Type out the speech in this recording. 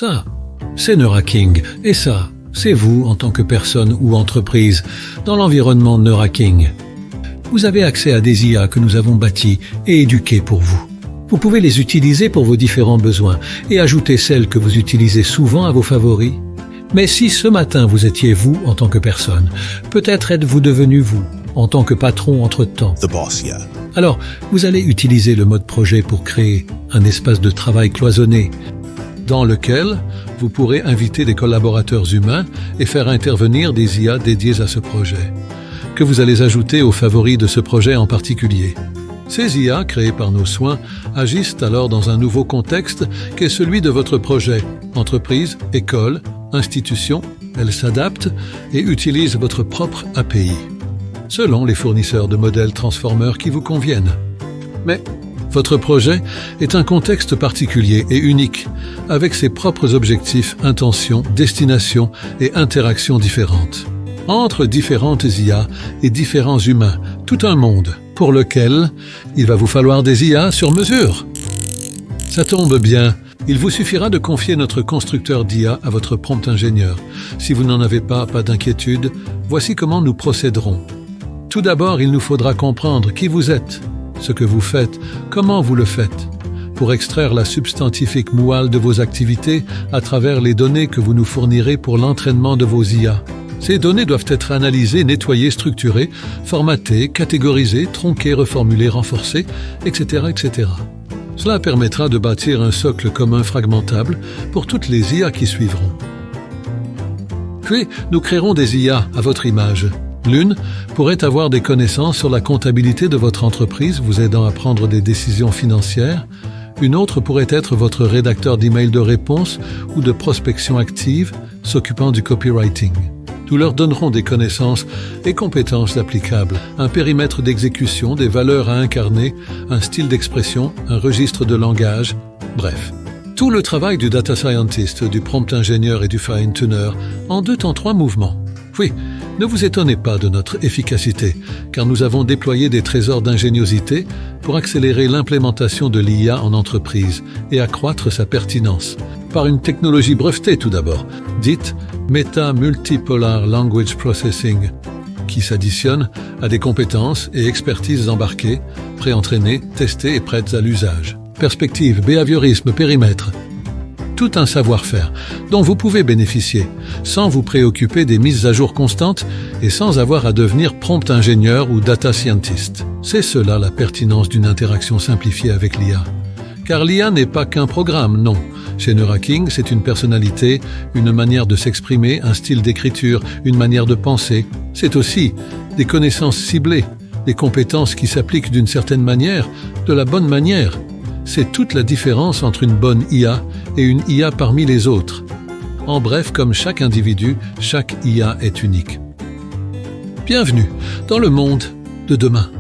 Ça, c'est Neurhacking. Et ça, c'est vous en tant que personne ou entreprise dans l'environnement Neurhacking. Vous avez accès à des IA que nous avons bâtis et éduqués pour vous. Vous pouvez les utiliser pour vos différents besoins et ajouter celles que vous utilisez souvent à vos favoris. Mais si ce matin vous étiez vous en tant que personne, peut-être êtes-vous devenu vous en tant que patron entre-temps. The boss, yeah. Alors, vous allez utiliser le mode projet pour créer un espace de travail cloisonné dans lequel vous pourrez inviter des collaborateurs humains et faire intervenir des IA dédiés à ce projet, que vous allez ajouter aux favoris de ce projet en particulier. Ces IA, créées par nos soins, agissent alors dans un nouveau contexte qu'est celui de votre projet. Entreprise, école, institution, elles s'adaptent et utilisent votre propre API, selon les fournisseurs de modèles transformeurs qui vous conviennent. Mais votre projet est un contexte particulier et unique, avec ses propres objectifs, intentions, destinations et interactions différentes. Entre différentes IA et différents humains, tout un monde pour lequel il va vous falloir des IA sur mesure. Ça tombe bien, il vous suffira de confier notre constructeur d'IA à votre prompt ingénieur. Si vous n'en avez pas d'inquiétude, voici comment nous procéderons. Tout d'abord, il nous faudra comprendre qui vous êtes, ce que vous faites, comment vous le faites, pour extraire la substantifique moelle de vos activités à travers les données que vous nous fournirez pour l'entraînement de vos IA. Ces données doivent être analysées, nettoyées, structurées, formatées, catégorisées, tronquées, reformulées, renforcées, etc., etc. Cela permettra de bâtir un socle commun fragmentable pour toutes les IA qui suivront. Puis, nous créerons des IA à votre image. L'une pourrait avoir des connaissances sur la comptabilité de votre entreprise, vous aidant à prendre des décisions financières. Une autre pourrait être votre rédacteur d'email de réponse ou de prospection active, s'occupant du copywriting. Nous leur donnerons des connaissances et compétences applicables, un périmètre d'exécution, des valeurs à incarner, un style d'expression, un registre de langage, bref. Tout le travail du data scientist, du prompt ingénieur et du fine-tuner en 2 temps 3 mouvements. Oui, ne vous étonnez pas de notre efficacité, car nous avons déployé des trésors d'ingéniosité pour accélérer l'implémentation de l'IA en entreprise et accroître sa pertinence. Par une technologie brevetée tout d'abord, dite Meta Multipolar Language Processing, qui s'additionne à des compétences et expertises embarquées, préentraînées, testées et prêtes à l'usage. Perspective, behaviorisme, périmètre. Tout un savoir-faire dont vous pouvez bénéficier sans vous préoccuper des mises à jour constantes et sans avoir à devenir prompt ingénieur ou data scientist. C'est cela la pertinence d'une interaction simplifiée avec l'IA. Car l'IA n'est pas qu'un programme, non. Chez Neurhacking, c'est une personnalité, une manière de s'exprimer, un style d'écriture, une manière de penser. C'est aussi des connaissances ciblées, des compétences qui s'appliquent d'une certaine manière, de la bonne manière. C'est toute la différence entre une bonne IA et une IA parmi les autres. En bref, comme chaque individu, chaque IA est unique. Bienvenue dans le monde de demain.